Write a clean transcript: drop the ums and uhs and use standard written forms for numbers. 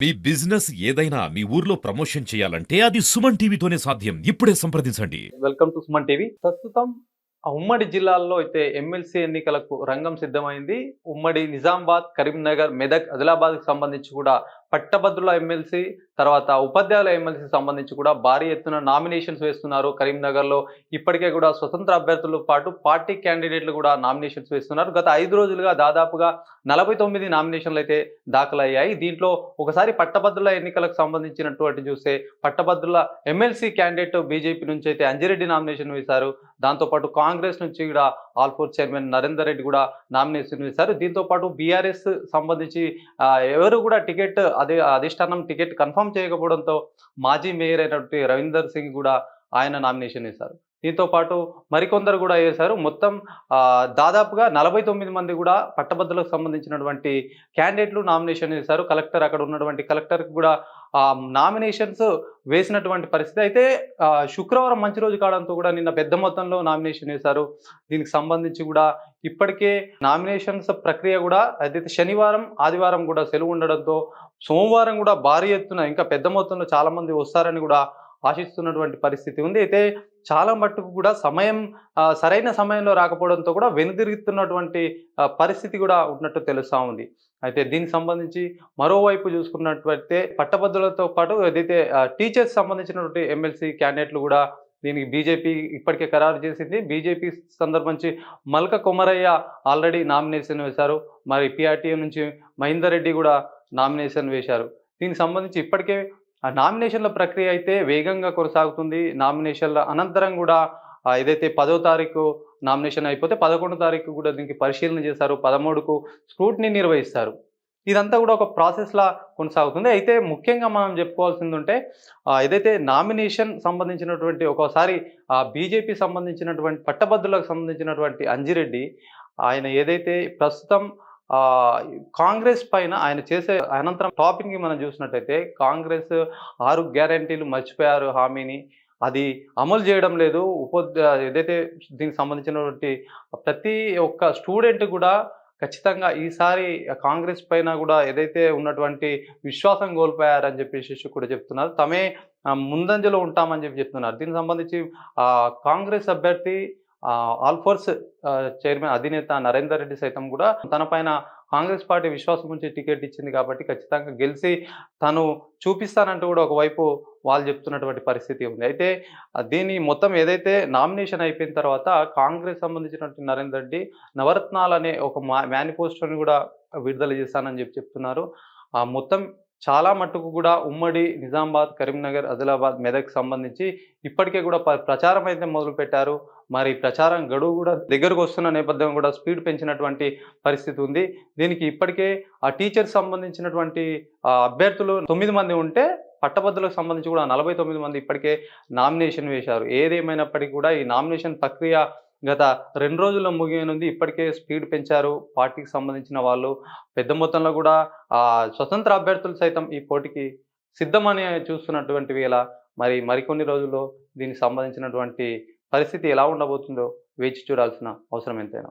మీ business ఏదైనా మీ ఊర్లో promotion చేయాలంటే అది సుమన్ టీవీతోనే సాధ్యం. ఇప్పుడే సంప్రదించండి. Welcome to Suman TV. ప్రస్తుతం ఉమ్మడి జిల్లాల్లో అయితే ఎమ్మెల్సీ ఎన్నికలకు రంగం సిద్ధమైంది. ఉమ్మడి నిజామాబాద్, కరీంనగర్, మెదక్, ఆదిలాబాద్‌కి సంబంధించి కూడా పట్టభద్రుల ఎమ్మెల్సీ, తర్వాత ఉపాధ్యాయుల ఎమ్మెల్సీ సంబంధించి కూడా భారీ ఎత్తున నామినేషన్స్ వేస్తున్నారు. కరీంనగర్‌లో ఇప్పటికే కూడా స్వతంత్ర అభ్యర్థులతో పాటు పార్టీ క్యాండిడేట్లు కూడా నామినేషన్స్ వేస్తున్నారు. గత 5 రోజులుగా దాదాపుగా 49 నామినేషన్‌లయితే దాఖలయ్యాయి. దీంట్లో ఒకసారి పట్టభద్రుల ఎన్నికలకు సంబంధించినటువంటి చూస్తే పట్టభద్రుల ఎమ్మెల్సీ క్యాండిడేట్ బీజేపీ నుంచి అయితే అంజిరెడ్డి నామినేషన్ వేశారు. దాంతో పాటు కాంగ్రెస్ నుంచి కూడా ఆల్ఫోర్ చైర్మన్ నరేందర్ రెడ్డి కూడా నామినేషన్ వేశారు. దీంతో పాటు బీఆర్ఎస్ సంబంధించి ఎవరు కూడా టికెట్ అధిష్టానం టికెట్ కన్ఫర్మ్ చేయకపోవడంతో మాజీ మేయర్ అయినటువంటి రవీందర్ సింగ్ కూడా ఆయన నామినేషన్ వేశారు. దీంతో పాటు మరికొందరు కూడా వేశారు. మొత్తం దాదాపుగా 49 మంది కూడా పట్టభద్రులకు సంబంధించినటువంటి క్యాండిడేట్లు నామినేషన్ వేశారు. కలెక్టర్ అక్కడ ఉన్నటువంటి కలెక్టర్‌కి కూడా నామినేషన్స్ వేసినటువంటి పరిస్థితి. అయితే శుక్రవారం మంచి రోజు కావడంతో కూడా నిన్న పెద్ద మొత్తంలో నామినేషన్ వేశారు. దీనికి సంబంధించి కూడా ఇప్పటికే నామినేషన్స్ ప్రక్రియ కూడా అదైతే శనివారం, ఆదివారం కూడా సెలవు ఉండడంతో సోమవారం కూడా భారీ ఎత్తున ఇంకా పెద్ద మొత్తంలో చాలామంది వస్తారని కూడా ఆశిస్తున్నటువంటి పరిస్థితి ఉంది. అయితే చాలా మట్టుకు కూడా సమయం సరైన సమయంలో రాకపోవడంతో కూడా వెనుదిరుగుతున్నటువంటి పరిస్థితి కూడా ఉన్నట్టు తెలుస్తా ఉంది. అయితే దీనికి సంబంధించి మరోవైపు చూసుకున్నట్లయితే పట్టభద్రులతో పాటు ఏదైతే టీచర్స్ సంబంధించినటువంటి ఎమ్మెల్సీ క్యాండిడేట్లు కూడా దీనికి బీజేపీ ఇప్పటికే ఖరారు చేసింది. BJP సందర్భించి Malka Komaraiah already nomination వేశారు. మరి పీఆర్టీఎం నుంచి మహేందర్ రెడ్డి కూడా నామినేషన్ వేశారు. దీనికి సంబంధించి ఇప్పటికే ఆ నామినేషన్ల ప్రక్రియ అయితే వేగంగా కొనసాగుతుంది. నామినేషన్ల అనంతరం కూడా ఏదైతే 10వ తారీఖు నామినేషన్ అయిపోతే 11వ తారీఖు కూడా దీనికి పరిశీలన చేశారు. 13కు స్క్రూటినీ నిర్వహిస్తారు. ఇదంతా కూడా ఒక ప్రాసెస్‌లా కొనసాగుతుంది. అయితే ముఖ్యంగా మనం చెప్పుకోవాల్సిందుంటే ఏదైతే నామినేషన్ సంబంధించినటువంటి ఒక్కోసారి బీజేపీ సంబంధించినటువంటి పట్టభద్రులకు సంబంధించినటువంటి అంజిరెడ్డి ఆయన ఏదైతే ప్రస్తుతం కాంగ్రెస్ పైన ఆయన చేసే అనంతరం టాపిక్‌ని మనం చూసినట్టయితే కాంగ్రెస్ 6 గ్యారంటీలు మర్చిపోయారు హామీని. అది అమలు చేయడం లేదు. ఏదైతే దీనికి సంబంధించినటువంటి ప్రతి ఒక్క స్టూడెంట్ కూడా ఖచ్చితంగా ఈసారి కాంగ్రెస్ పైన కూడా ఏదైతే ఉన్నటువంటి విశ్వాసం కోల్పోయారని చెప్పేసేసి కూడా చెప్తున్నారు. తమే ముందంజలో ఉంటామని చెప్తున్నారు. దీనికి సంబంధించి కాంగ్రెస్ అభ్యర్థి ఆల్ఫోర్స్ చైర్మన్ అధినేత నరేందర్ రెడ్డి సైతం కూడా తన పైన కాంగ్రెస్ పార్టీ విశ్వాసం ఉంచి టికెట్ ఇచ్చింది కాబట్టి ఖచ్చితంగా గెలిచి తను చూపిస్తానంటూ కూడా ఒకవైపు వాళ్ళు చెప్తున్నటువంటి పరిస్థితి ఉంది. అయితే దీని మొత్తం ఏదైతే నామినేషన్ అయిపోయిన తర్వాత కాంగ్రెస్ సంబంధించినటువంటి నరేందర్ రెడ్డి నవరత్నాలనే ఒక మేనిఫెస్టోని కూడా విడుదల చేస్తానని చెప్తున్నారు. మొత్తం చాలా మట్టుకు కూడా ఉమ్మడి నిజామాబాద్, కరీంనగర్, ఆదిలాబాద్, మెదక్ సంబంధించి ఇప్పటికే కూడా ప్రచారం అయితే మొదలుపెట్టారు. మరి ప్రచారం గడువు కూడా దగ్గరకు వస్తున్న నేపథ్యం కూడా స్పీడ్ పెంచినటువంటి పరిస్థితి ఉంది. దీనికి ఇప్పటికే ఆ టీచర్స్ సంబంధించినటువంటి అభ్యర్థులు 9 మంది ఉంటే పట్టభద్రులకు సంబంధించి కూడా 49 మంది ఇప్పటికే నామినేషన్ వేశారు. ఏదేమైనప్పటికీ కూడా ఈ నామినేషన్ ప్రక్రియ గత 2 రోజుల్లో ముగియనుంది. ఇప్పటికే స్పీడ్ పెంచారు పార్టీకి సంబంధించిన వాళ్ళు. పెద్ద మొత్తంలో కూడా స్వతంత్ర అభ్యర్థులు సైతం ఈ పోటీకి సిద్ధమని చూస్తున్నటువంటి వేళ మరికొన్ని రోజుల్లో దీనికి సంబంధించినటువంటి పరిస్థితి ఎలా ఉండబోతుందో వేచి చూడాల్సిన అవసరం ఎంతైనా.